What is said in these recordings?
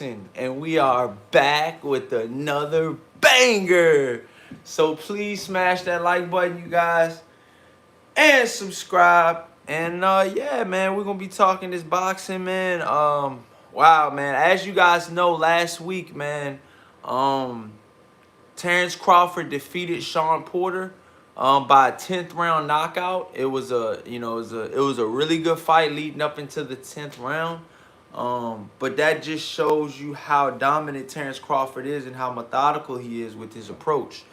And we are back with another banger. So please smash that like button, you guys, and subscribe. And yeah, man, we're gonna be talking this boxing, man. Wow, man. As you guys know, last week, man, um, Terence Crawford defeated Sean Porter by a 10th round knockout. It was a it was a really good fight leading up into the 10th round. But that just shows you how dominant Terence Crawford is and how methodical he is with his approach.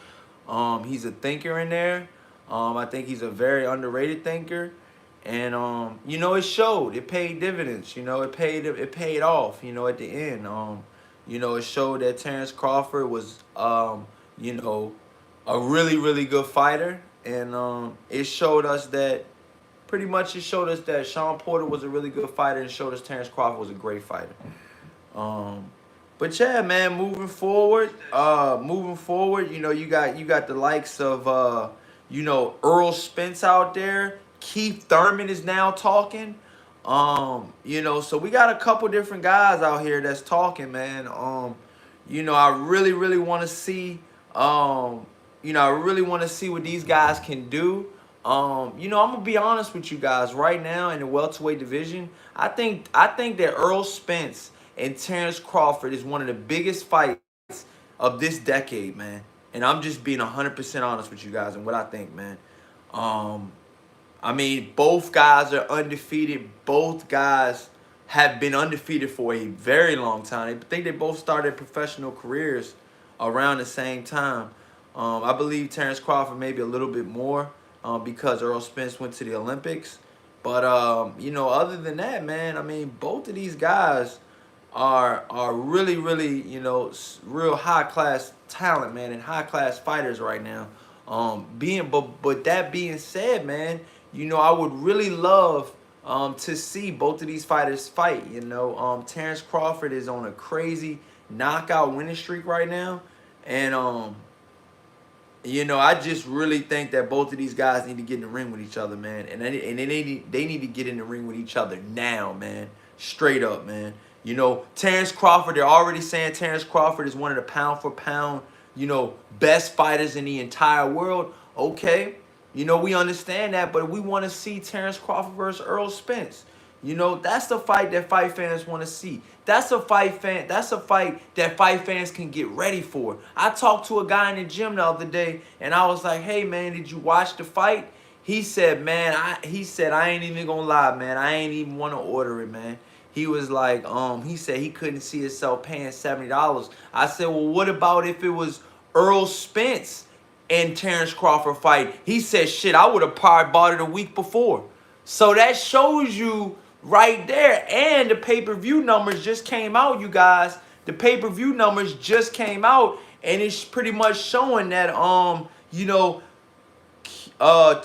He's a thinker in there. I think he's a very underrated thinker. And it showed. It paid dividends. It paid off, at the end. It showed that Terence Crawford was you know, a really, really good fighter. And it showed us that it showed us that Sean Porter was a really good fighter and showed us Terence Crawford was a great fighter. Um, but yeah, man, moving forward, you got the likes of Earl Spence out there. Keith Thurman is now talking. So we got a couple different guys out here that's talking, man. I really, really want to see what these guys can do. I'm gonna be honest with you guys right now in the welterweight division. I think that Earl Spence and Terence Crawford is one of the biggest fights of this decade, man. And I'm just being 100% honest with you guys and what I think, man. Um, both guys are undefeated. Both guys have been undefeated for a very long time. I think they both started professional careers around the same time. I believe Terence Crawford maybe a little bit more because Earl Spence went to the Olympics. But other than that, man, both of these guys are really, really, real high class talent, man, and high class fighters right now. But that being said, man, I would really love to see both of these fighters fight. Terence Crawford is on a crazy knockout winning streak right now, and I just really think that both of these guys need to get in the ring with each other, man. And they need to get in the ring with each other now, man. Straight up, man. Terence Crawford, they're already saying Terence Crawford is one of the pound for pound, best fighters in the entire world. Okay. We understand that, but we want to see Terence Crawford versus Earl Spence. That's the fight that fight fans want to see. That's a fight that fight fans can get ready for. I talked to a guy in the gym the other day, and I was like, "Hey, man, did you watch the fight?" He said, "Man, I ain't even gonna lie, man. I ain't even want to order it, man." He was like, he said he couldn't see himself paying $70. I said, "Well, what about if it was Earl Spence and Terence Crawford fight?" He said, "Shit, I would have probably bought it a week before." So that shows you right there. And the pay-per-view numbers just came out, you guys. The pay-per-view numbers just came out, and it's pretty much showing that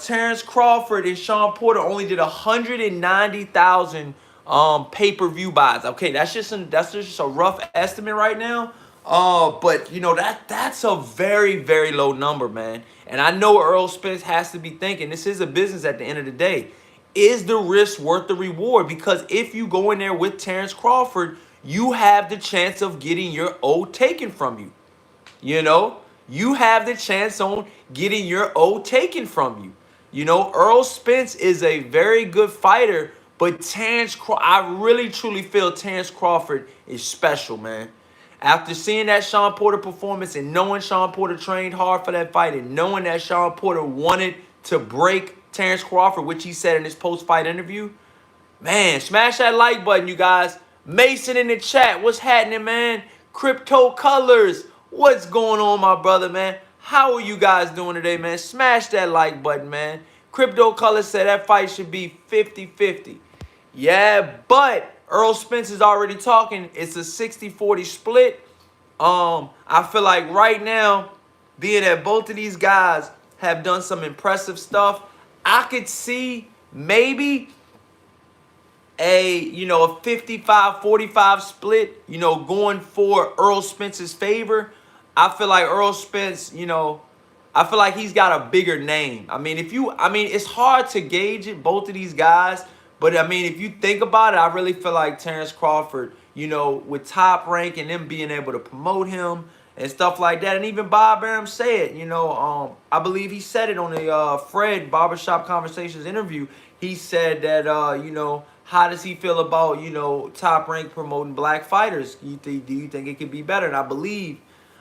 Terence Crawford and Sean Porter only did 190,000 pay-per-view buys. Okay, that's just a rough estimate right now. But that's a very, very low number, man. And I know Earl Spence has to be thinking this is a business at the end of the day. Is the risk worth the reward? Because if you go in there with Terence Crawford, you have the chance of getting your O taken from you. You have the chance on getting your O taken from you. Earl Spence is a very good fighter, but I really truly feel Terence Crawford is special, man. After seeing that Sean Porter performance and knowing Sean Porter trained hard for that fight and knowing that Sean Porter wanted to break Terence Crawford, which he said in his post-fight interview, man, smash that like button, you guys. Mason in the chat, what's happening, man? Crypto Colors, what's going on, my brother, man? How are you guys doing today, man? Smash that like button, man. Crypto Colors said that fight should be 50-50. Yeah, but Earl Spence is already talking. It's a 60-40 split. I feel like right now, being that both of these guys have done some impressive stuff, I could see maybe a 55-45 split, going for Earl Spence's favor. I feel like Earl Spence, I feel like he's got a bigger name. It's hard to gauge it, both of these guys. But, if you think about it, I really feel like Terence Crawford, with Top Rank and them being able to promote him and stuff like that. And even Bob Arum said, I believe he said it on the Fred Barbershop Conversations interview. He said that, how does he feel about, Top Rank promoting black fighters? Do you think it could be better? And I believe,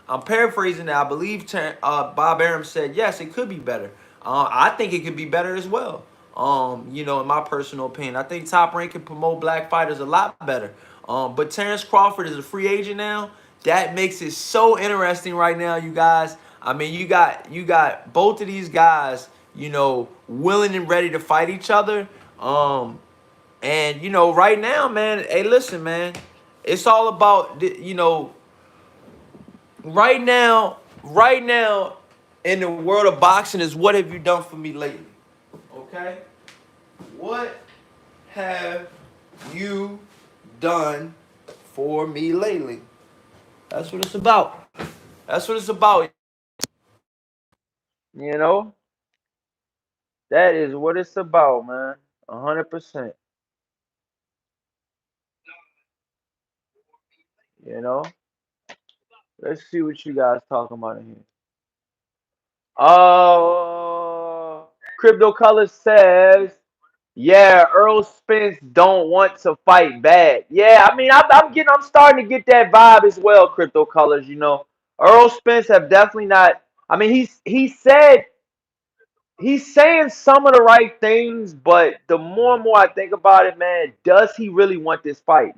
I'm paraphrasing that, I believe Bob Arum said, yes, it could be better. I think it could be better as well. In my personal opinion, I think Top Rank can promote black fighters a lot better. But Terence Crawford is a free agent now. That makes it so interesting right now, you guys. I mean, you got both of these guys, willing and ready to fight each other. And right now, man. Hey, listen, man. It's all about right now, in the world of boxing is what have you done for me lately? Okay, what have you done for me lately? That's what it's about. That's what it's about. You know, that is what it's about, man. 100%. You know, let's see what you guys talking about in here. Uh, Crypto Color says, yeah, Earl Spence don't want to fight bad. Yeah, I mean, I'm starting to get that vibe as well. Crypto Colors, Earl Spence have definitely not. I mean, he's saying some of the right things, but the more and more I think about it, man, does he really want this fight?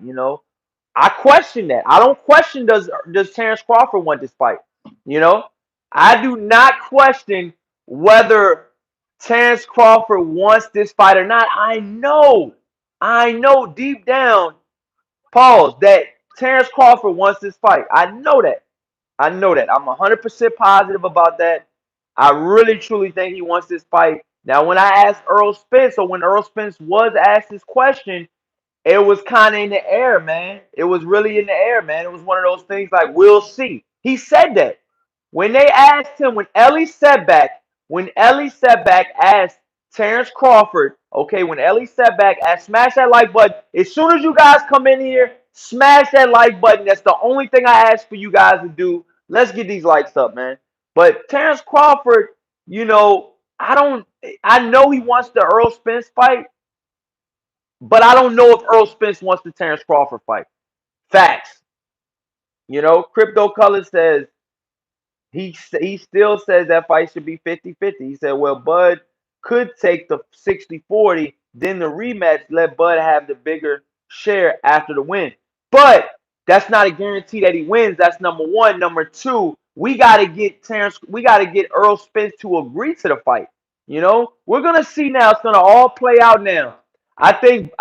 I question that. I don't question does Terence Crawford want this fight? You know, I do not question whether Terence Crawford wants this fight or not. I know deep down, pause, that Terence Crawford wants this fight. I know that. I know that. I'm 100% positive about that. I really truly think he wants this fight. Now, when I asked Earl Spence, or when Earl Spence was asked this question, it was kind of in the air, man. It was really in the air, man. It was one of those things like, we'll see. He said that. When they asked him, when Ellie Setback asked Terence Crawford, okay, when Ellie Setback asked, smash that like button. As soon as you guys come in here, smash that like button. That's the only thing I ask for you guys to do. Let's get these likes up, man. But Terence Crawford, I don't, I know he wants the Earl Spence fight, but I don't know if Earl Spence wants the Terence Crawford fight. Facts. Crypto Color says he still says that fight should be 50-50. He said, well, Bud could take the 60-40, then the rematch, let Bud have the bigger share after the win. But that's not a guarantee that he wins. That's number one. Number two, we gotta get Earl Spence to agree to the fight. We're gonna see now. It's gonna all play out now. I think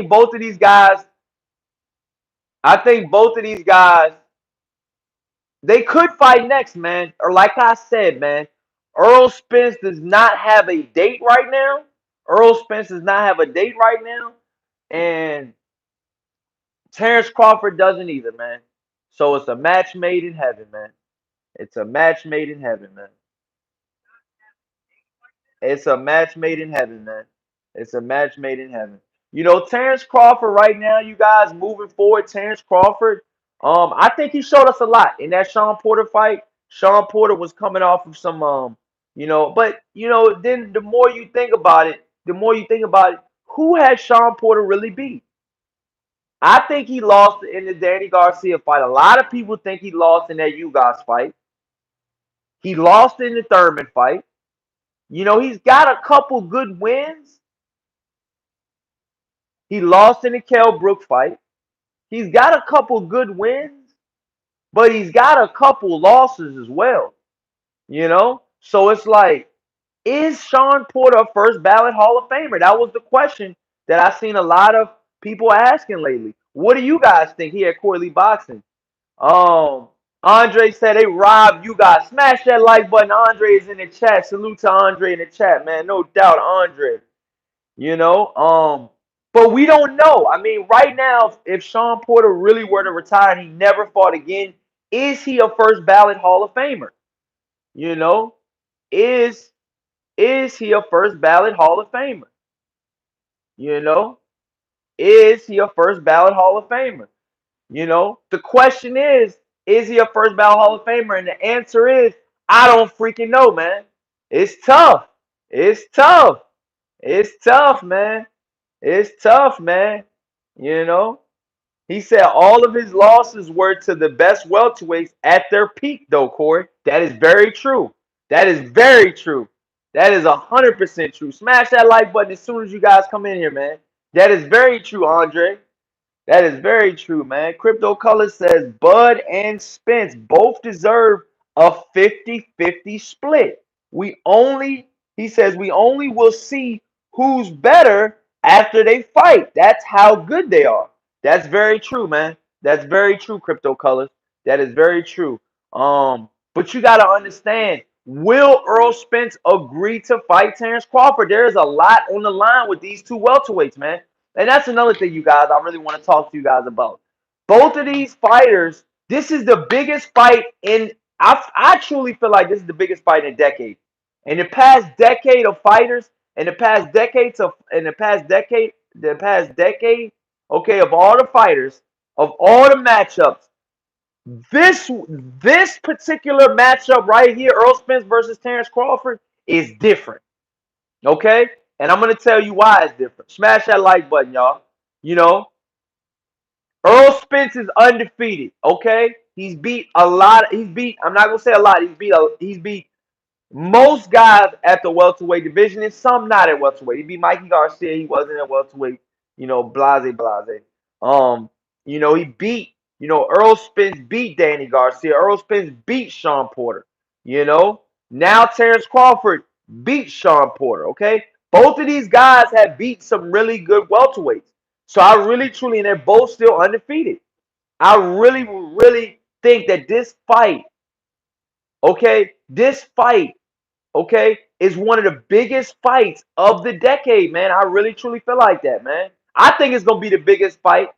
both of these guys, I think both of these guys they could fight next, man. Or like I said, man, Earl Spence does not have a date right now. Earl Spence does not have a date right now. And Terence Crawford doesn't either, man. So it's a match made in heaven, man. It's a match made in heaven, man. It's a match made in heaven, man. It's a match made in heaven. Terence Crawford right now, you guys moving forward, Terence Crawford. I think he showed us a lot in that Sean Porter fight. Sean Porter was coming off of some but then the more you think about it, who had Sean Porter really beat? I think he lost in the Danny Garcia fight. A lot of people think he lost in that Ugas fight. He lost in the Thurman fight. He's got a couple good wins. He lost in the Kell Brook fight. He's got a couple good wins, but he's got a couple losses as well. So it's like, is Sean Porter a first ballot Hall of Famer? That was the question that I've seen a lot of people asking lately. What do you guys think here at Corley Boxing? Um, Andre said they robbed you guys. Smash that like button. Andre is in the chat. Salute to Andre in the chat, man. No doubt, Andre. You know, um, but we don't know. I mean, right now, if Sean Porter really were to retire and he never fought again, is he a first ballot Hall of Famer? You know, is is he a first ballot Hall of Famer? You know, is he a first ballot Hall of Famer? The question is he a first ballot Hall of Famer? And the answer is, I don't freaking know, man. It's tough. It's tough. It's tough, man. It's tough, man. You know? He said all of his losses were to the best welterweights at their peak, though, Corey. That is very true. That is very true. That is 100% true. Smash that like button as soon as you guys come in here, man. That is very true, Andre. That is very true, man. Crypto Color says Bud and Spence both deserve a 50-50 split. He says, we only will see who's better after they fight. That's how good they are. That's very true, man. That's very true, Crypto Colors. That is very true. But you got to understand, will Earl Spence agree to fight Terence Crawford? There is a lot on the line with these two welterweights, man. And that's another thing, you guys, I really want to talk to you guys about. Both of these fighters, this is the biggest fight in. I truly feel like this is the biggest fight in a decade. In the past decade of fighters, the past decade, okay, of all the fighters, of all the matchups, this this particular matchup right here, Earl Spence versus Terence Crawford, is different. Okay? And I'm gonna tell you why it's different. Smash that like button, y'all. You know, Earl Spence is undefeated. Okay? He's beat a lot. I'm not gonna say a lot, he's beat most guys at the welterweight division, and some not at welterweight. He beat Mikey Garcia. He wasn't at welterweight. Blase. Um, he beat. Earl Spence beat Danny Garcia. Earl Spence beat Sean Porter. You know, now Terence Crawford beat Sean Porter. Okay, both of these guys have beat some really good welterweights. So I really, truly, and they're both still undefeated. I really, really think that this fight okay, is one of the biggest fights of the decade, man. I really truly feel like that, man. I think it's gonna be the biggest fight.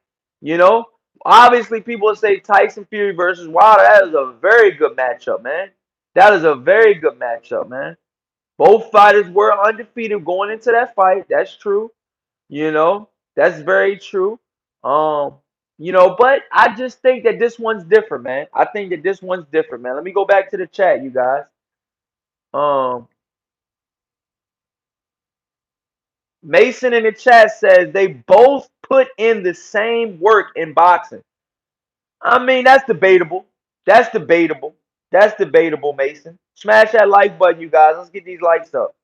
You know, obviously people will say Tyson Fury versus Wilder. That is a very good matchup, man. That is a very good matchup, man. Both fighters were undefeated going into that fight. That's true. That's very true. Um, but I just think that this one's different, man. I think that this one's different, man. Let me go back to the chat, you guys. Um, Mason in the chat says they both put in the same work in boxing. I mean, that's debatable. That's debatable. That's debatable, Mason. Smash that like button, you guys. Let's get these likes up.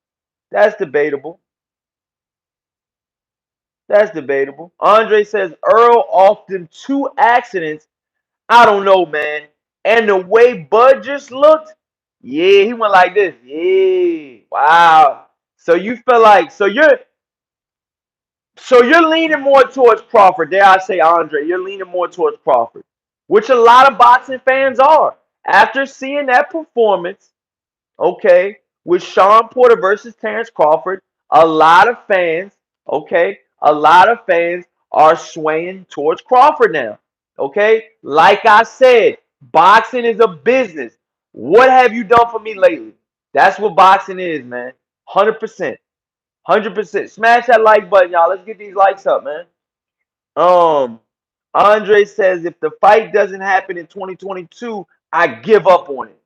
That's debatable. That's debatable. Andre says Earl often two accidents. I don't know, man. And the way Bud just looked, yeah, he went like this. Yeah. Wow. So you feel like you're leaning more towards Crawford. Dare I say, Andre, you're leaning more towards Crawford, which a lot of boxing fans are. After seeing that performance, okay, with Sean Porter versus Terence Crawford, a lot of fans, okay, a lot of fans are swaying towards Crawford now. Okay, like I said, boxing is a business. What have you done for me lately? That's what boxing is, man. 100%. 100%. Smash that like button, y'all. Let's get these likes up, man. Um, Andre says if the fight doesn't happen in 2022, I give up on it.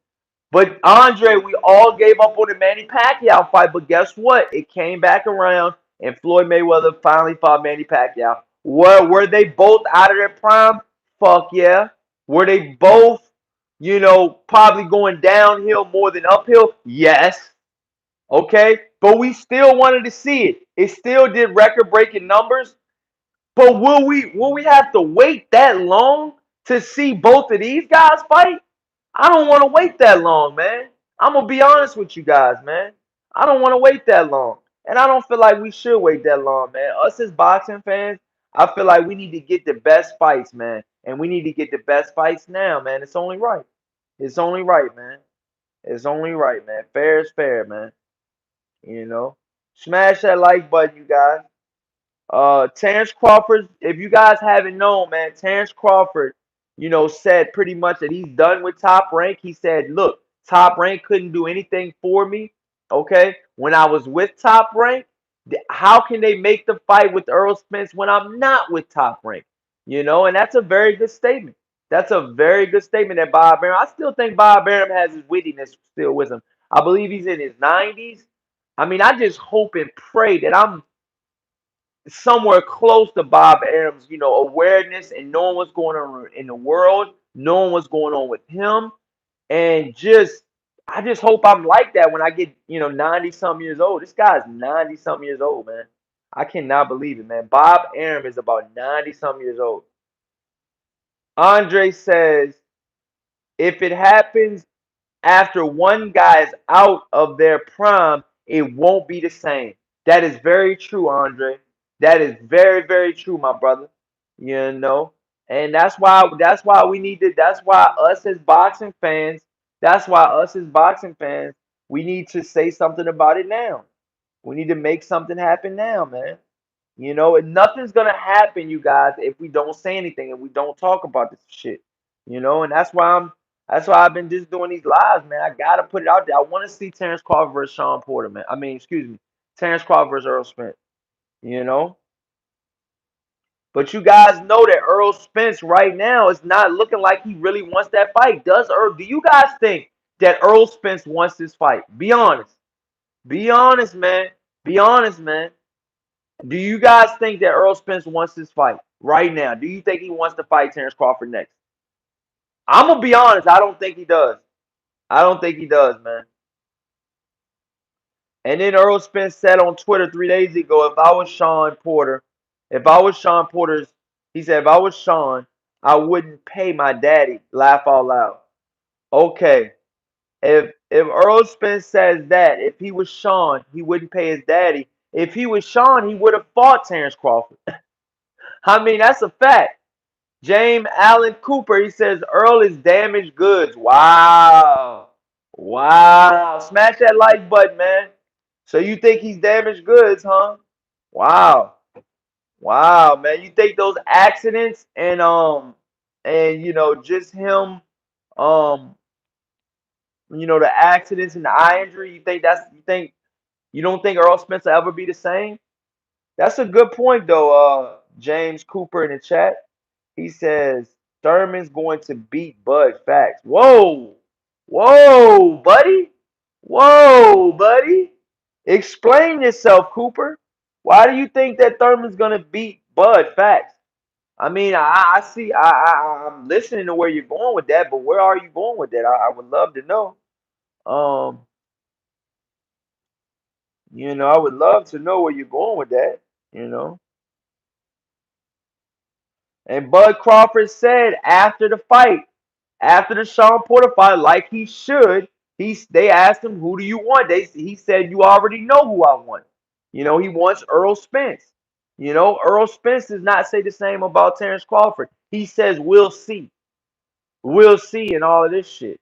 But Andre, we all gave up on the Manny Pacquiao fight, but guess what? It came back around, and Floyd Mayweather finally fought Manny Pacquiao. Were they both out of their prime? Fuck yeah. Were they both, probably going downhill more than uphill? Yes. Okay, but we still wanted to see it. It still did record-breaking numbers. But will we have to wait that long to see both of these guys fight? I don't want to wait that long, man. I'm gonna be honest with you guys, man. I don't want to wait that long, and I don't feel like we should wait that long, man. Us as boxing fans, I feel like we need to get the best fights, man, and we need to get the best fights now, man. It's only right. It's only right, man. It's only right, man. Fair is fair, man. You know, smash that like button, you guys. Terence Crawford, if you guys haven't known, man, Terence Crawford, said pretty much that he's done with Top Rank. He said, look, Top Rank couldn't do anything for me. Okay, when I was with Top Rank, how can they make the fight with Earl Spence when I'm not with Top Rank? And that's a very good statement. That's a very good statement that Bob Arum. I still think Bob Arum has his wittiness still with him. I believe he's in his 90s. I mean, I just hope and pray that I'm somewhere close to Bob Arum's, awareness and knowing what's going on in the world, knowing what's going on with him, and I just hope I'm like that when I get, 90 something years old. This guy's 90 something years old, man. I cannot believe it, man. Bob Arum is about 90 something years old. Andre says, if it happens after one guy is out of their prime, it won't be the same. That is very true, Andre. That is very, very true, my brother. You know, and that's why we need to. That's why us as boxing fans. That's why us as boxing fans. We need to say something about it now. We need to make something happen now, man. And nothing's gonna happen, you guys, if we don't say anything and we don't talk about this shit. And that's why I've been just doing these lives, man. I gotta put it out there. I want to see Terence Crawford versus Sean Porter, man. I mean, excuse me, Terence Crawford versus Earl Spence. You know, but you guys know that Earl Spence right now is not looking like he really wants that fight. Does Earl? Do you guys think that Earl Spence wants this fight? Be honest. Be honest, man. Be honest, man. Do you guys think that Earl Spence wants this fight right now? Do you think he wants to fight Terence Crawford next? I'm gonna be honest. I don't think he does. I don't think he does, man. And then Earl Spence said on Twitter 3 days ago, if I was Sean Porter, if I was Sean Porter's, he said, if I was Sean, I wouldn't pay my daddy. Laugh out loud. Okay. If Earl Spence says that, if he was Sean, he wouldn't pay his daddy. If he was Sean, he would have fought Terence Crawford. I mean, that's a fact. James Allen Cooper, he says Earl is damaged goods. Wow. Wow. Smash that like button, man. So you think he's damaged goods, huh? Wow. Wow, man. You think those accidents and just him um the accidents and the eye injury, you don't think Earl Spence will ever be the same? That's a good point though, James Cooper in the chat. He says Thurman's going to beat Bud. Facts. Whoa. Whoa, buddy. Whoa, buddy. Explain yourself, Cooper. Why do you think that Thurman's gonna beat Bud? Facts. I mean, I see. I'm listening to where you're going with that, but where are you going with that? I would love to know. Um, I would love to know where you're going with that. You know. And Bud Crawford said after the fight, after the Sean Porter fight, like he should, they asked him, "Who do you want?" He said, "You already know who I want." He wants Earl Spence. Earl Spence does not say the same about Terence Crawford. He says, "We'll see, we'll see," and all of this shit.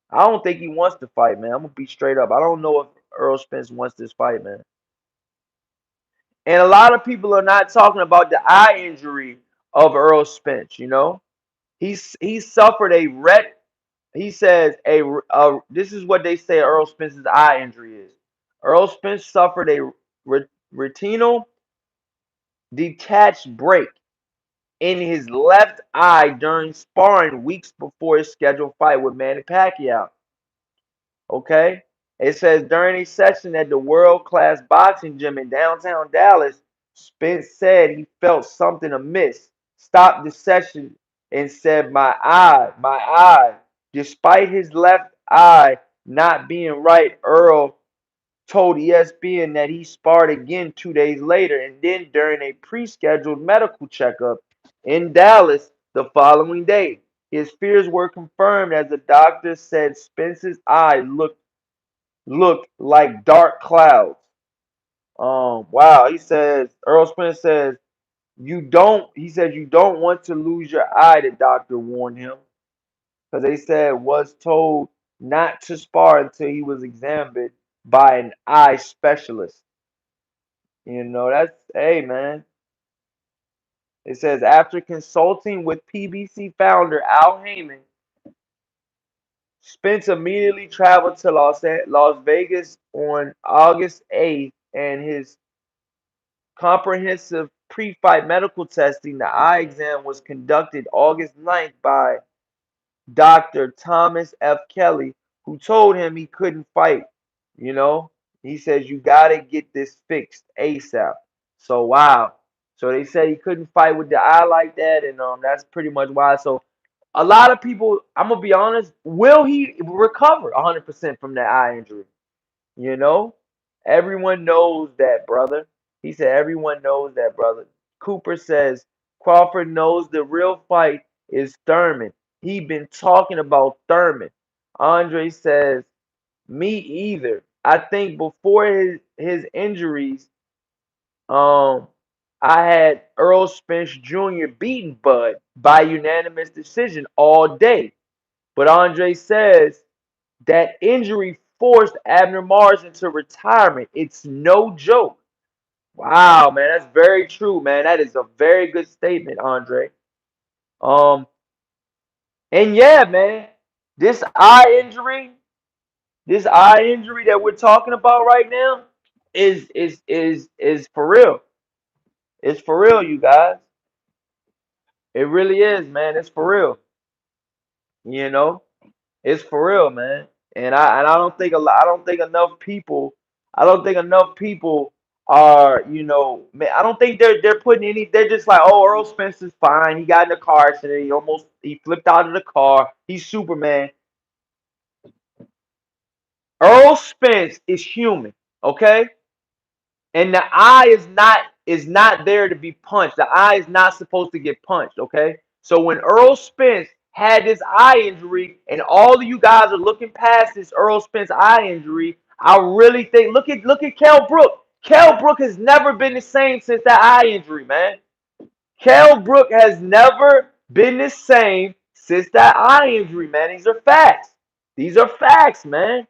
I don't think he wants to fight, man. I'm gonna be straight up. I don't know if Earl Spence wants this fight, man. And a lot of people are not talking about the eye injury of Earl Spence. He suffered a ret. He says this is what they say Earl Spence's eye injury is. Earl Spence suffered a retinal detached break in his left eye during sparring weeks before his scheduled fight with Manny Pacquiao. Okay? It says during a session at the world class boxing gym in downtown Dallas, Spence said he felt something amiss, stopped the session, and said, my eye. Despite his left eye not being right, Earl told ESPN that he sparred again 2 days later and then during a pre scheduled medical checkup in Dallas the following day. His fears were confirmed as the doctor said Spence's eye looked like dark clouds. Wow. Earl Spence says, he says, you don't want to lose your eye, the doctor warned him. Because they said was told not to spar until he was examined by an eye specialist. Hey, man. It says, after consulting with PBC founder Al Heyman, Spence immediately traveled to Las Vegas on August 8th, and his comprehensive pre-fight medical testing, the eye exam was conducted August 9th by Dr. Thomas F. Kelly, who told him he couldn't fight. You know, he says you gotta get this fixed ASAP. So wow. So they said he couldn't fight with the eye like that, and that's pretty much why. So a lot of people, I'm gonna be honest, will he recover 100% from that eye injury? You know, everyone knows that, brother. He said everyone knows that, brother. Cooper says Crawford knows the real fight is Thurman. He been talking about Thurman. Andre says, me either. I think before his injuries, um, I had Earl Spence Jr. beaten Bud by unanimous decision all day. But Andre says that injury forced Abner Mars into retirement. It's no joke. Wow, man, that's very true, man. That is a very good statement, Andre. Um, and yeah, man, this eye injury, this eye injury that we're talking about right now is for real. It's for real, you guys. It really is, man. It's for real. You know? It's for real, man. And I don't think a lot. I don't think enough people. I don't think enough people are. Man. I don't think they're putting any. They're just like, oh, Earl Spence is fine. He got in a car accident. He flipped out of the car. He's Superman. Earl Spence is human. Okay. And the eye is not there to be punched. The eye is not supposed to get punched, okay? So when Earl Spence had this eye injury, and all of you guys are looking past this Earl Spence eye injury, I really think look at Kell Brook. Kell Brook has never been the same since that eye injury, man. Kell Brook has never been the same since that eye injury, man. These are facts. These are facts, man.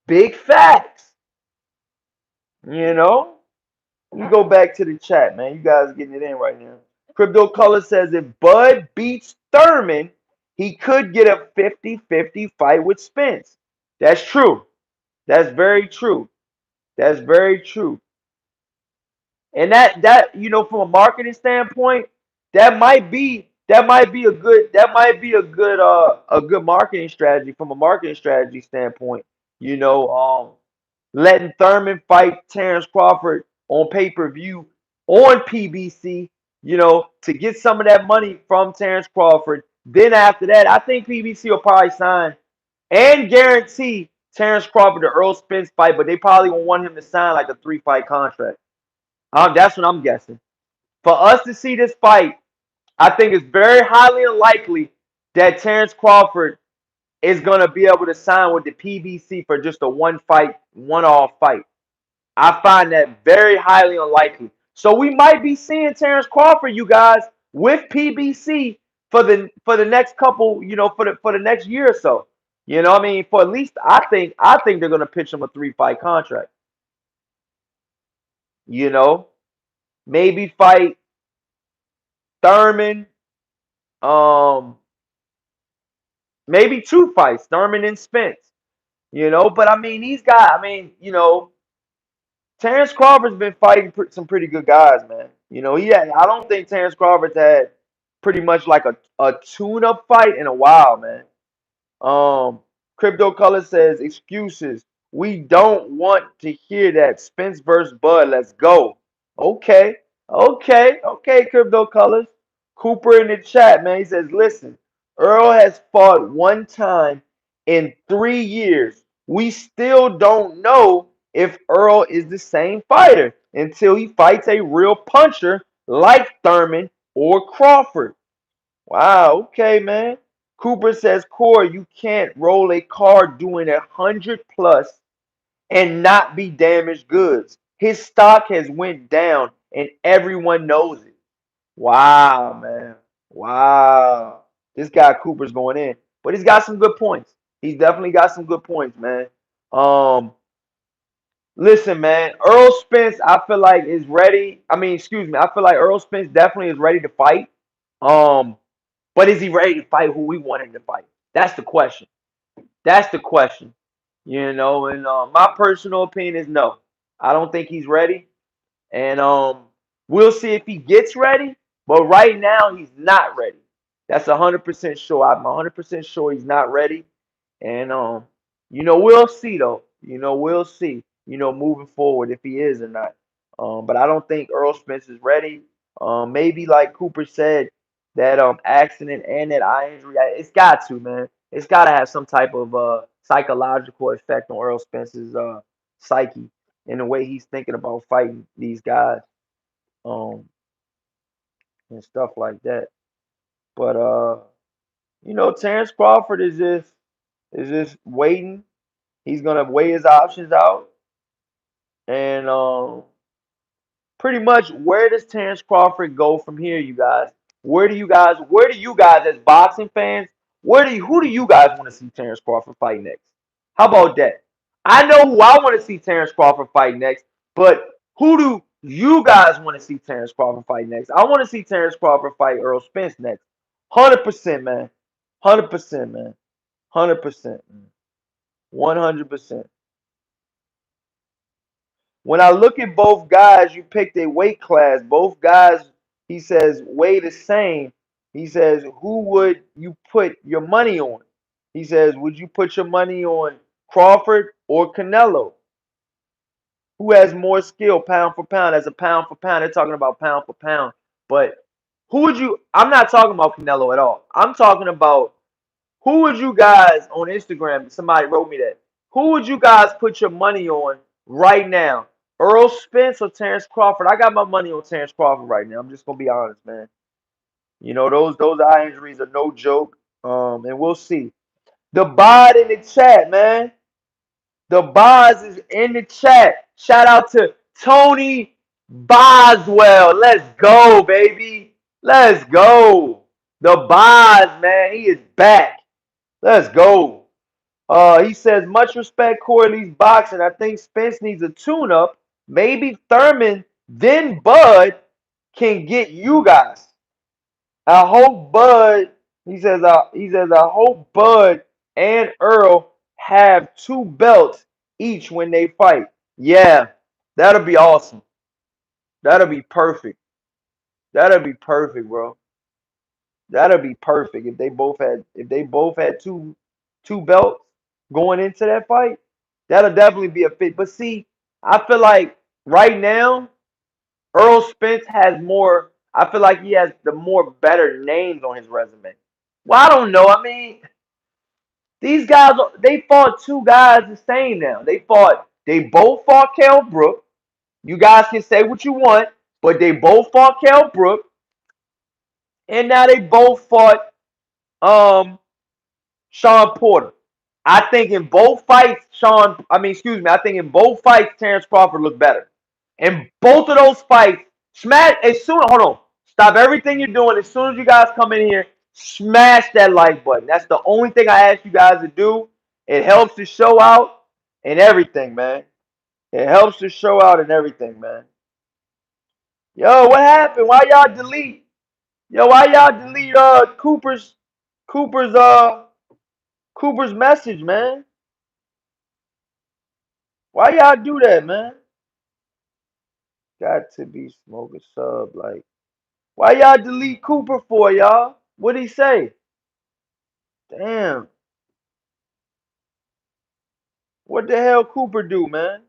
Big facts. You know? You go back to the chat, man. You guys are getting it in right now. Crypto Color says if Bud beats Thurman, he could get a 50-50 fight with Spence. That's true. That's very true. That's very true. And that from a marketing standpoint, that might be a good marketing strategy from a marketing strategy standpoint. You know, letting Thurman fight Terence Crawford on pay-per-view on PBC, to get some of that money from Terence Crawford. Then after that, I think PBC will probably sign and guarantee Terence Crawford the Earl Spence fight, but they probably won't want him to sign like a 3-fight contract. That's what I'm guessing. For us to see this fight, I think it's very highly unlikely that Terence Crawford is going to be able to sign with the PBC for just a one-fight, one-off fight. I find that very highly unlikely. So we might be seeing Terence Crawford, you guys, with PBC for the next couple, for the next year or so. I mean, for at least I think they're gonna pitch him a 3-fight contract. You know, maybe fight Thurman, um, maybe 2 fights, Thurman and Spence. But I mean, these guys. I mean, Terence Crawford's been fighting some pretty good guys, man. I don't think Terence Crawford's had pretty much like a tune-up fight in a while, man. Um, Crypto Color says excuses. We don't want to hear that. Spence versus Bud. Let's go. Okay, okay. Crypto Colors. Cooper in the chat, man. He says, listen, Earl has fought one time in 3 years. We still don't know if Earl is the same fighter until he fights a real puncher like Thurman or Crawford. Wow, okay, man. Cooper says, Corey, you can't roll a car doing 100 plus and not be damaged goods. His stock has went down and everyone knows it. Wow, man. Wow. This guy Cooper's going in. But he's got some good points. He's definitely got some good points, man. Um, Listen, man, Earl Spence, I feel like is ready. I mean, excuse me, I feel like Earl Spence definitely is ready to fight. Um, but is he ready to fight who we want him to fight? That's the question. That's the question. And my personal opinion is no. I don't think he's ready. And We'll see if he gets ready, but right now he's not ready. That's 100% sure. I'm 100% sure he's not ready. And we'll see though. We'll see. Moving forward if he is or not. But I don't think Earl Spence is ready. Maybe like Cooper said, that accident and that eye injury, it's got to, man. It's got to have some type of psychological effect on Earl Spence's psyche and the way he's thinking about fighting these guys, um, and stuff like that. But Terence Crawford is just waiting. He's gonna weigh his options out, and pretty much, where does Terence Crawford go from here, you guys? Where do you guys as boxing fans, who do you guys want to see Terence Crawford fight next? How about that? I know who I want to see Terence Crawford fight next, but who do you guys want to see Terence Crawford fight next? I want to see Terence Crawford fight Earl Spence next. 100%, man. 100%, man. 100%, man. 100%. When I look at both guys, you picked a weight class. Both guys, he says, weigh the same. He says, who would you put your money on? He says, would you put your money on Crawford or Canelo? Who has more skill, pound for pound? As a pound for pound, they're talking about pound for pound. But I'm not talking about Canelo at all. I'm talking about, who would you guys on Instagram? Somebody wrote me that. Who would you guys put your money on right now? Earl Spence or Terence Crawford? I got my money on Terence Crawford right now. I'm just gonna be honest, man. Those eye injuries are no joke. And we'll see. The bod in the chat, man. The bods is in the chat. Shout out to Tony Boswell. Let's go, baby. Let's go. The bods, man. He is back. Let's go. He says, much respect, Corley's boxing. I think Spence needs a tune-up. Maybe Thurman, then Bud can get you guys. I hope Bud, I hope Bud and Earl have 2 belts each when they fight. Yeah, that'll be awesome. That'll be perfect. That'll be perfect, bro. That'll be perfect if they both had two belts going into that fight. That'll definitely be a fit. But see, I feel like right now Earl Spence has more. I feel like he has the more better names on his resume. Well, I don't know. I mean, these guys, they fought 2 guys the same now. They both fought Kell Brook. You guys can say what you want, but they both fought Kell Brook, and now they both fought um Sean Porter. I think in both fights, I think in both fights, Terence Crawford looked better. In both of those fights, hold on. Stop everything you're doing. As soon as you guys come in here, smash that like button. That's the only thing I ask you guys to do. It helps the show out and everything, man. It helps the show out and everything, man. Yo, what happened? Why y'all delete Cooper's Cooper's message, man? Why y'all do that, man? Got to be smoking sub. Like, why y'all delete Cooper for, y'all? What'd he say? Damn. What the hell Cooper do, man?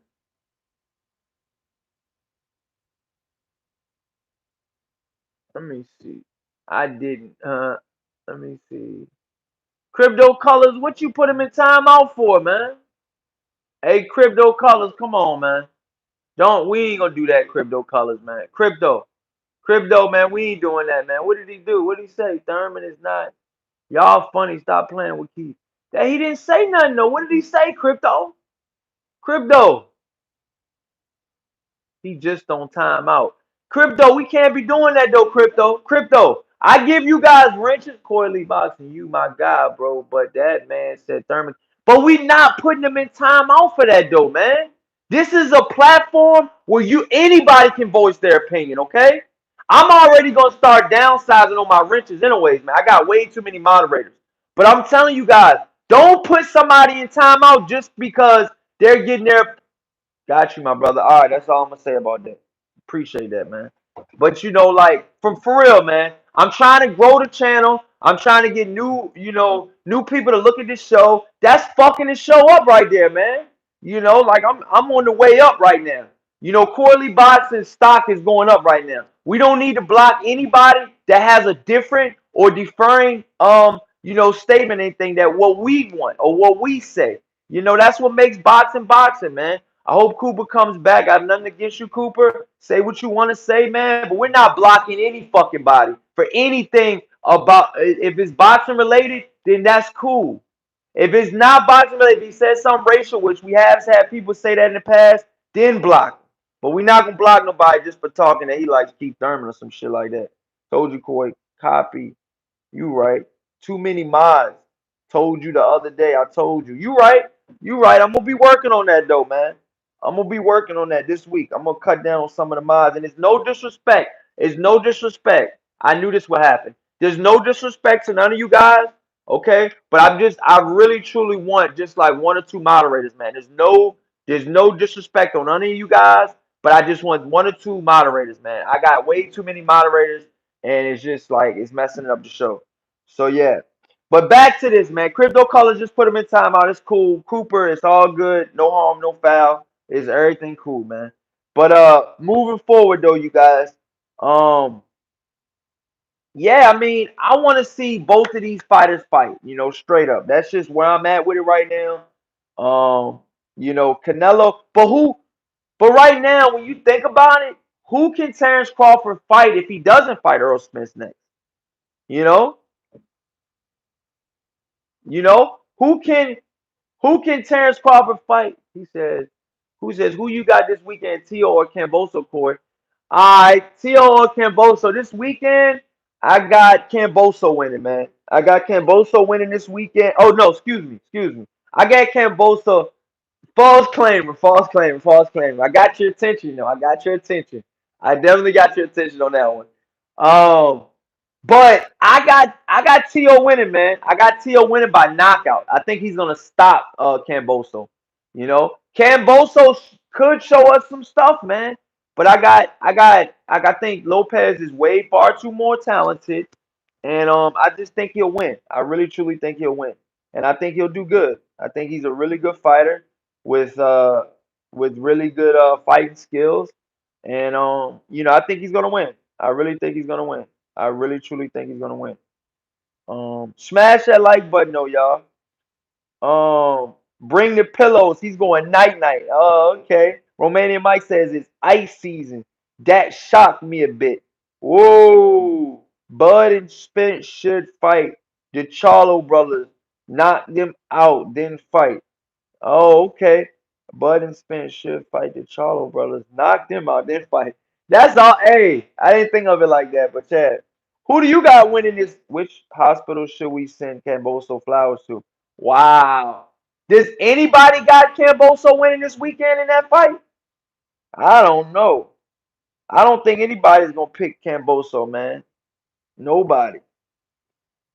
Let me see. I didn't. Let me see. Crypto Colors, what you put him in timeout for, man? Hey, Crypto Colors, come on, man. We ain't gonna do that, Crypto Colors, man. Crypto, man, we ain't doing that, man. What did he do? What did he say? Thurman is not. Y'all funny. Stop playing with Keith. That he didn't say nothing though. What did he say, Crypto? Crypto. He just on timeout. Crypto, we can't be doing that though, Crypto. Crypto. I give you guys wrenches, Coily Boxing. You my guy, bro. But that man said Thurman. But we not putting them in timeout for that though, man. This is a platform where anybody can voice their opinion, okay? I'm already gonna start downsizing on my wrenches anyways, man. I got way too many moderators. But I'm telling you guys, don't put somebody in timeout just because they're getting their. Got you, my brother. All right, that's all I'm gonna say about that. Appreciate that, man. But like for real, man. I'm trying to grow the channel. I'm trying to get new people to look at this show. That's fucking the show up right there, man. Like I'm on the way up right now. Corley Boxing stock is going up right now. We don't need to block anybody that has a different or deferring statement, anything that what we want or what we say. That's what makes boxing, man. I hope Cooper comes back. I have nothing against you, Cooper. Say what you want to say, man. But we're not blocking any fucking body for anything about. If it's boxing related, then that's cool. If it's not boxing related, if he says something racial, which we have had people say that in the past, then block him. But we're not gonna block nobody just for talking that he likes Keith Thurman or some shit like that. Told you, Coy. Copy. You right. Too many mods. Told you the other day. I told you. You right. You right. I'm gonna be working on that though, man. I'm gonna be working on that this week. I'm gonna cut down on some of the mods, and it's no disrespect. It's no disrespect. I knew this would happen. There's no disrespect to none of you guys, okay? But I really truly want just like one or two moderators, man. There's no disrespect on none of you guys, but I just want one or two moderators, man. I got way too many moderators, and it's just like it's messing up the show. So yeah. But back to this, man. Crypto Colors just put him in timeout. It's cool. Cooper, it's all good. No harm, no foul. Is everything cool, man? But moving forward though, you guys, um, yeah, I mean, I want to see both of these fighters fight. Straight up. That's just where I'm at with it right now. Canelo, but who? But right now, when you think about it, who can Terence Crawford fight if he doesn't fight Earl Spence next? You know, who can Terence Crawford fight? He says, who says, who you got this weekend, Tio or Camboso, Corey? All right, Tio or Camboso. This weekend, I got Camboso winning, man. I got Camboso winning this weekend. Oh, no, excuse me. I got Camboso. False claimer, false claimer. I got your attention, though. I got your attention. I definitely got your attention on that one. Um, but I got Tio winning, man. I got Tio winning by knockout. I think he's gonna stop Camboso. Camboso could show us some stuff, man. But I think Lopez is way far too more talented, and I just think he'll win. I really truly think he'll win, and I think he'll do good. I think he's a really good fighter with uh with really good fighting skills, and I think he's gonna win. I really think he's gonna win. I really truly think he's gonna win. Smash that like button though, y'all. Bring the pillows. He's going night night. Oh, okay. Romanian Mike says it's ice season. That shocked me a bit. Whoa. Bud and Spence should fight the Charlo brothers. Knock them out, then fight. Oh, okay. Bud and Spence should fight the Charlo brothers. Knock them out, then fight. That's all. Hey, I didn't think of it like that, but Chad, who do you got winning this? Which hospital should we send Camboso flowers to? Wow. Does anybody got Camboso winning this weekend in that fight? I don't know. I don't think anybody's gonna pick Camboso, man. Nobody.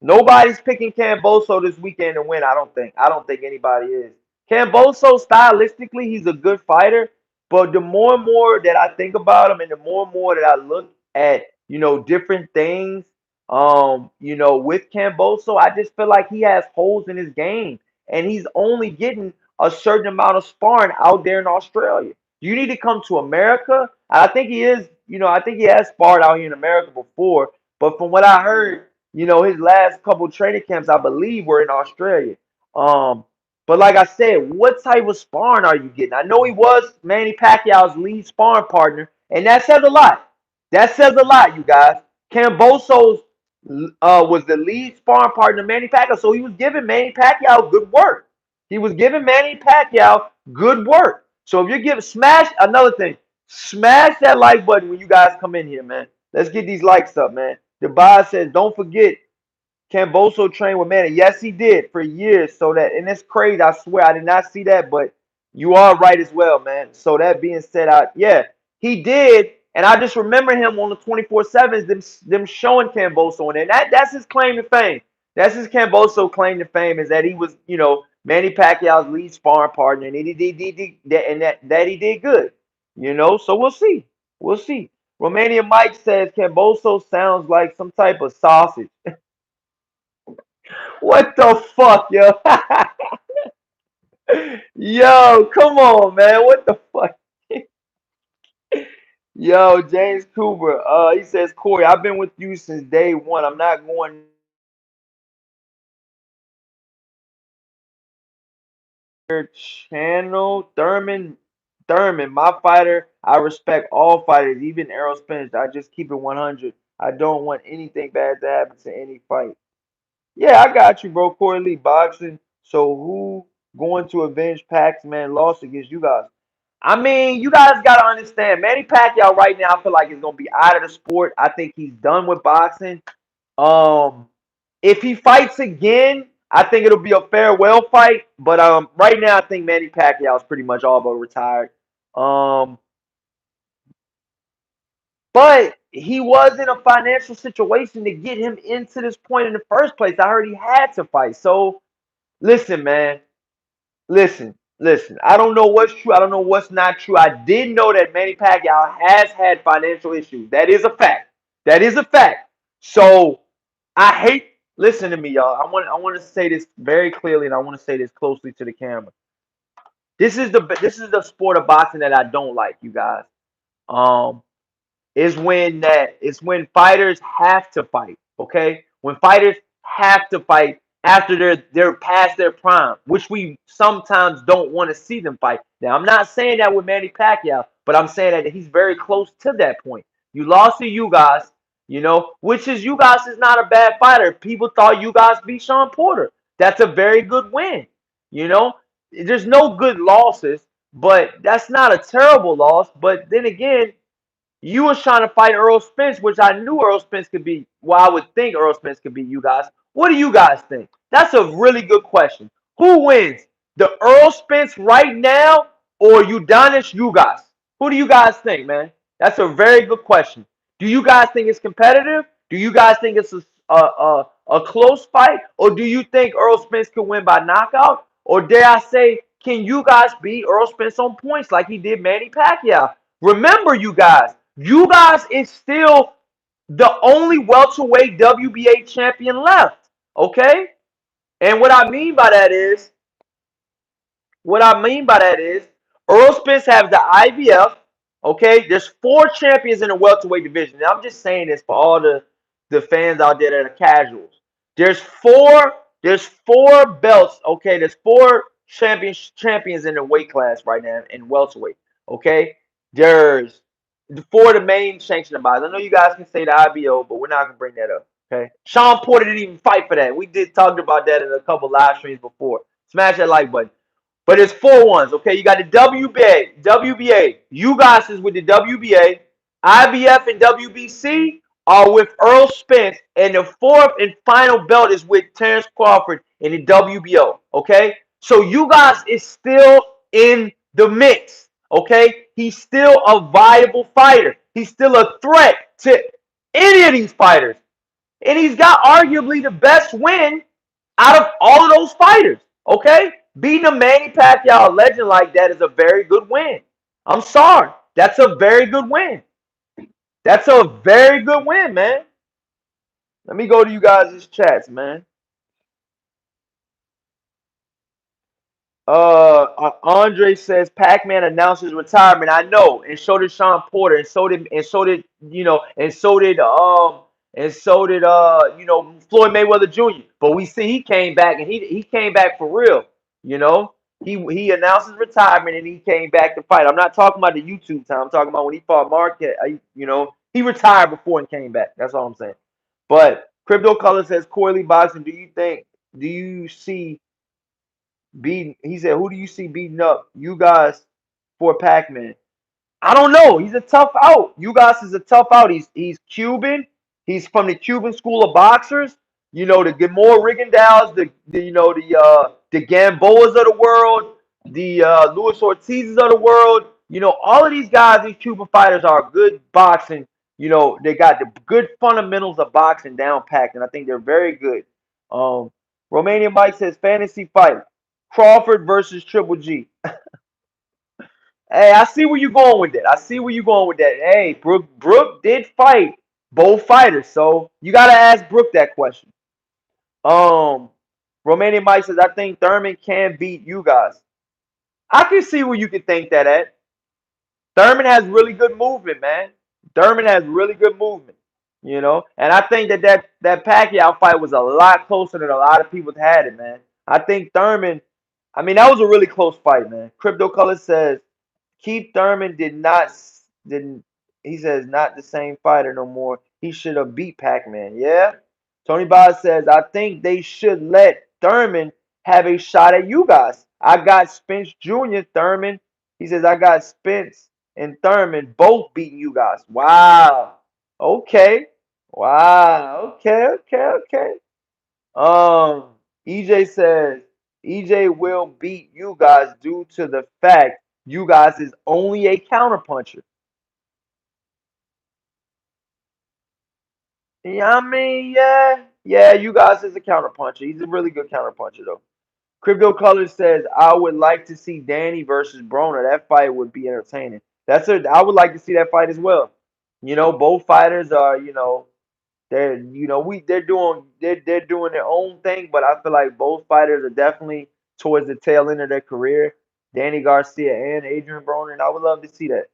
Nobody's picking Camboso this weekend to win. I don't think. I don't think anybody is. Camboso, stylistically, he's a good fighter. But the more and more that I think about him, and the more and more that I look at, different things, with Camboso, I just feel like he has holes in his game, and he's only getting a certain amount of sparring out there in Australia. You need to come to America. I think he is. I think he has sparred out here in America before. But from what I heard, his last couple training camps, I believe, were in Australia. Um, but like I said, what type of sparring are you getting? I know he was Manny Pacquiao's lead sparring partner, and that says a lot. That says a lot, you guys. Camboso's was the lead sparring partner of Manny Pacquiao, so he was giving Manny Pacquiao good work. He was giving Manny Pacquiao good work. So if you're giving smash another thing, smash that like button when you guys come in here, man. Let's get these likes up, man. The boss says, don't forget, Camboso trained with Manny. Yes, he did for years. So that, and it's crazy. I swear, I did not see that, but you are right as well, man. So that being said, yeah, he did, and I just remember him on the 24/7s, them showing Camboso, and that's his claim to fame. That's his Camboso claim to fame is that he was, Manny Pacquiao's lead sparring partner, and he did that, and that he did good. So we'll see, we'll see. Romanian Mike says Camboso sounds like some type of sausage. What the fuck, yo? Yo, come on, man. What the fuck? Yo, James Cooper. He says, Corey, I've been with you since day one. I'm not going your channel. Thurman, my fighter. I respect all fighters, even Errol Spence. I just keep it 100. I don't want anything bad to happen to any fight. Yeah, I got you, bro. Corey Lee, boxing. So who going to avenge Pac's man loss against you guys? I mean, you guys gotta understand, Manny Pacquiao right now, I feel like he's gonna be out of the sport. I think he's done with boxing. Um, if he fights again, I think it'll be a farewell fight. But right now I think Manny Pacquiao is pretty much all but retired. Um, but he was in a financial situation to get him into this point in the first place. I heard he had to fight. So listen, man. Listen. I don't know what's true. I don't know what's not true. I did know that Manny Pacquiao has had financial issues. That is a fact. That is a fact. So I hate. Listen to me, y'all. I want to say this very clearly, and I want to say this closely to the camera. This is the sport of boxing that I don't like, you guys. Um, it's when fighters have to fight. Okay, when fighters have to fight after they're past their prime, which we sometimes don't want to see them fight. Now, I'm not saying that with Manny Pacquiao, but I'm saying that he's very close to that point. You lost to you guys, which is you guys is not a bad fighter. People thought you guys beat Sean Porter. That's a very good win. You know, there's no good losses, but that's not a terrible loss. But then again, you was trying to fight Earl Spence, which I knew Earl Spence could be. Well, I would think Earl Spence could be you guys. What do you guys think? That's a really good question. Who wins? The Earl Spence right now or Udonis you guys? Who do you guys think, man? That's a very good question. Do you guys think it's competitive? Do you guys think it's a close fight? Or do you think Earl Spence could win by knockout? Or dare I say, can you guys beat Earl Spence on points like he did Manny Pacquiao? Remember, you guys is still the only welterweight WBA champion left. Okay? And what I mean by that is Earl Spence has the IBF. Okay, there's four champions in the welterweight division. Now, I'm just saying this for all the fans out there that are casuals. There's four. There's four belts. Okay, there's four champions in the weight class right now in welterweight. Okay, there's four of the main sanctioning bodies. I know you guys can say the IBO, but we're not gonna bring that up. Okay, Sean Porter didn't even fight for that. We did talked about that in a couple live streams before. Smash that like button. But it's four ones, okay? You got the WBA. You guys is with the WBA. IBF and WBC are with Earl Spence. And the fourth and final belt is with Terence Crawford in the WBO, okay? So you guys is still in the mix, okay? He's still a viable fighter. He's still a threat to any of these fighters. And he's got arguably the best win out of all of those fighters. Okay? Beating a Manny Pacquiao legend like that is a very good win. I'm sorry. That's a very good win. That's a very good win, man. Let me go to you guys' chats, man. Andre says Pac-Man announced his retirement. I know, and so did Sean Porter, and so did Floyd Mayweather Jr. But we see he came back, and he came back for real. You know, he announced his retirement and he came back to fight. I'm not talking about the YouTube time. I'm talking about when he fought Marquez. He retired before and came back. That's all I'm saying. But Crypto Color says Corley boxing. Do you see beating? He said, who do you see beating up you guys for Pac-Man? I don't know. He's a tough out. You guys is a tough out. He's Cuban. He's from the Cuban school of boxers. The Gilmore Rigondeaux, the Gamboas of the world, the Luis Ortizes of the world. All of these guys, these Cuban fighters are good boxing. They got the good fundamentals of boxing down packed, and I think they're very good. Um, Romanian Mike says fantasy fight: Crawford versus Triple G. Hey, I see where you're going with that. I see where you're going with that. Hey, Brooke did fight both fighters, so you gotta ask Brooke that question. Um, Romanian Mike says, I think Thurman can beat you guys. I can see where you can think that at. Thurman has really good movement, man. Thurman has really good movement, and I think that Pacquiao fight was a lot closer than a lot of people had it, man. I think Thurman. I mean, that was a really close fight, man. Crypto Color says Keith Thurman didn't he says not the same fighter no more. He should have beat Pac-Man. Yeah. Tony Boz says I think they should let Thurman have a shot at you guys. I got Spence Jr. Thurman. He says I got Spence and Thurman both beating you guys. Wow. Okay. Wow. Okay. Okay. Okay. Um, EJ says EJ will beat you guys due to the fact you guys is only a counterpuncher. Yeah, I mean, yeah, you guys is a counterpuncher. He's a really good counterpuncher though. Crypto Colors says I would like to see Danny versus Broner. That fight would be entertaining. I would like to see that fight as well. Both fighters are, they're doing their own thing, but I feel like both fighters are definitely towards the tail end of their career. Danny Garcia and Adrian Broner, and I would love to see that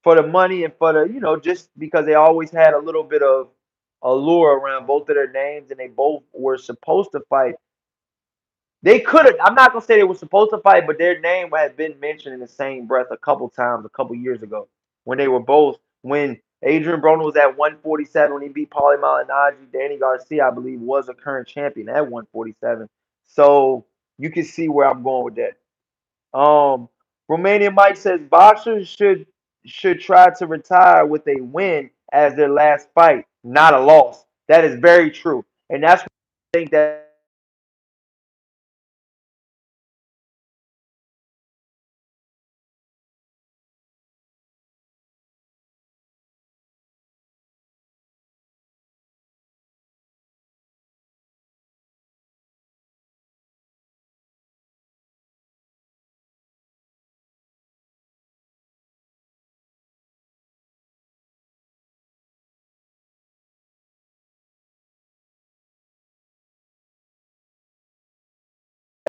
for the money and for the just because they always had a little bit of allure around both of their names, and they both were supposed to fight. They could have. I'm not gonna say they were supposed to fight, but their name had been mentioned in the same breath a couple times a couple years ago when they were both when Adrian Broner was at 147 when he beat Paulie Malignaggi. Danny Garcia, I believe, was a current champion at 147. So you can see where I'm going with that. Um, Romanian Mike says boxers should try to retire with a win as their last fight, not a loss. That is very true, and that's what I think that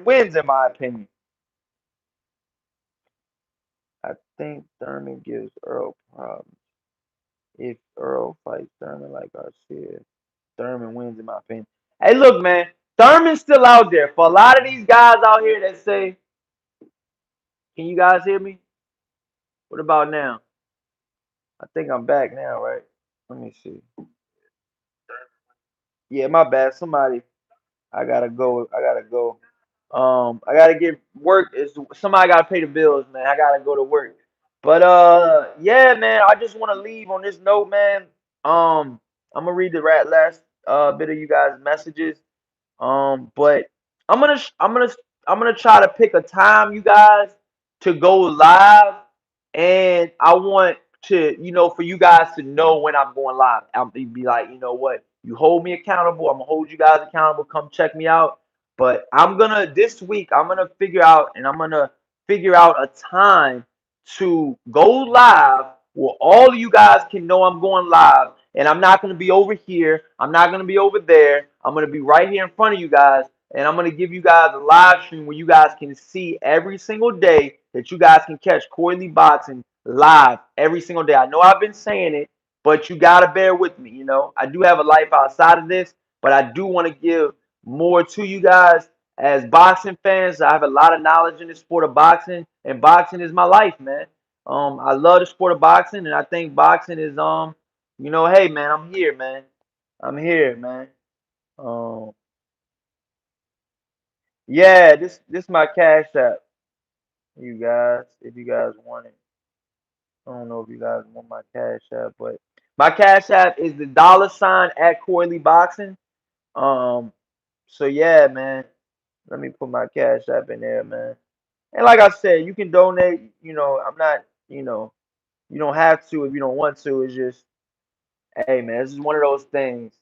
wins, in my opinion. I think Thurman gives Earl problems. If Earl fights Thurman like Garcia, Thurman wins, in my opinion. Hey, look, man, Thurman's still out there. For a lot of these guys out here that say, "Can you guys hear me? What about now? I think I'm back now, right? Let me see. Yeah, my bad. Somebody, I gotta go. I gotta go. I gotta get work. Is somebody gotta pay the bills, man. I gotta go to work. But yeah, man. I just want to leave on this note, man. I'm gonna read the last bit of you guys' messages. But I'm gonna sh- I'm gonna try to pick a time, you guys, to go live, and I want to, for you guys to know when I'm going live. I'll be like, you know what, you hold me accountable. I'm gonna hold you guys accountable. Come check me out. But I'm gonna this week. I'm gonna figure out a time to go live where all of you guys can know I'm going live, and I'm not going to be over here. I'm not going to be over there. I'm going to be right here in front of you guys, and I'm going to give you guys a live stream where you guys can see every single day that you guys can catch Corey Lee Boxing live every single day. I know I've been saying it, but you got to bear with me. I do have a life outside of this, but I do want to give more to you guys as boxing fans. I have a lot of knowledge in the sport of boxing, and boxing is my life, man. I love the sport of boxing, and I think boxing is hey man, I'm here, man. I'm here, man. Um, yeah, this my cash app, you guys. If you guys want it, I don't know if you guys want my cash app, but my cash app is the $ at Corley Boxing. Um, so yeah, man. Let me put my cash app in there, man. And like I said, you can donate. I'm not. You don't have to if you don't want to. It's just, hey, man, this is one of those things.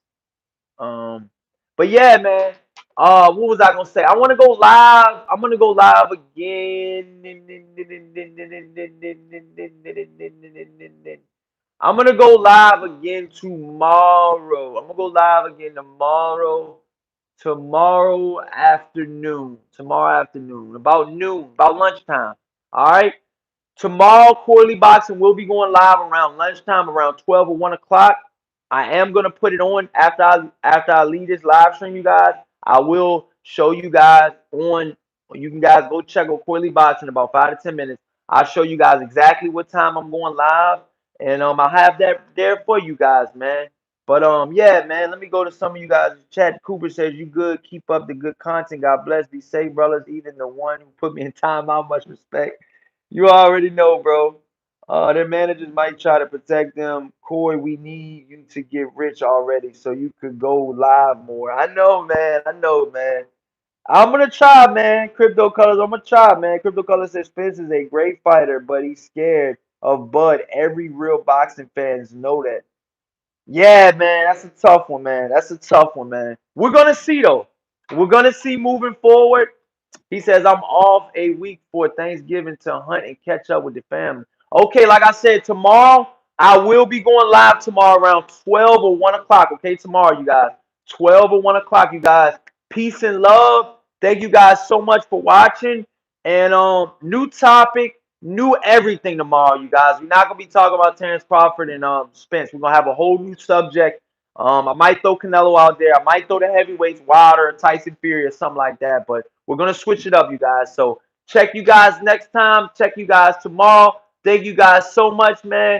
Um, but yeah, man. What was I gonna say? I want to go live. I'm gonna go live again. I'm gonna go live again tomorrow. I'm gonna go live again tomorrow. Tomorrow afternoon. Tomorrow afternoon. About noon. About lunchtime. All right. Tomorrow, Quarterly Boxing will be going live around lunchtime, around 12 or 1 o'clock. I am gonna put it on after I leave this live stream, you guys. I will show you guys on. You can guys go check out Quarterly Boxing in about 5 to 10 minutes. I'll show you guys exactly what time I'm going live, and I'll have that there for you guys, man. But yeah, man. Let me go to some of you guys' chat. Cooper says you good. Keep up the good content. God bless. Be safe, brothers. Even the one who put me in timeout. Much respect. You already know, bro. Their managers might try to protect them. Corey, we need you to get rich already so you could go live more. I know, man. I know, man. I'm gonna try, man. Crypto Colors, I'm gonna try, man. Crypto Colors says Spence is a great fighter, but he's scared of Bud. Every real boxing fans know that. Yeah, man, that's a tough one, man. That's a tough one, man. We're gonna see though. We're gonna see moving forward. He says, I'm off a week for Thanksgiving to hunt and catch up with the family. Okay, like I said, tomorrow, I will be going live tomorrow around 12 or 1 o'clock. Okay, tomorrow, you guys. 12 or 1 o'clock, you guys. Peace and love. Thank you guys so much for watching. And new topic, new everything tomorrow, you guys. We're not gonna be talking about Terence Crawford and Spence. We're gonna have a whole new subject. I might throw Canelo out there. I might throw the heavyweights, Wilder, Tyson Fury, or something like that. But we're gonna switch it up, you guys. So check you guys next time. Check you guys tomorrow. Thank you guys so much, man.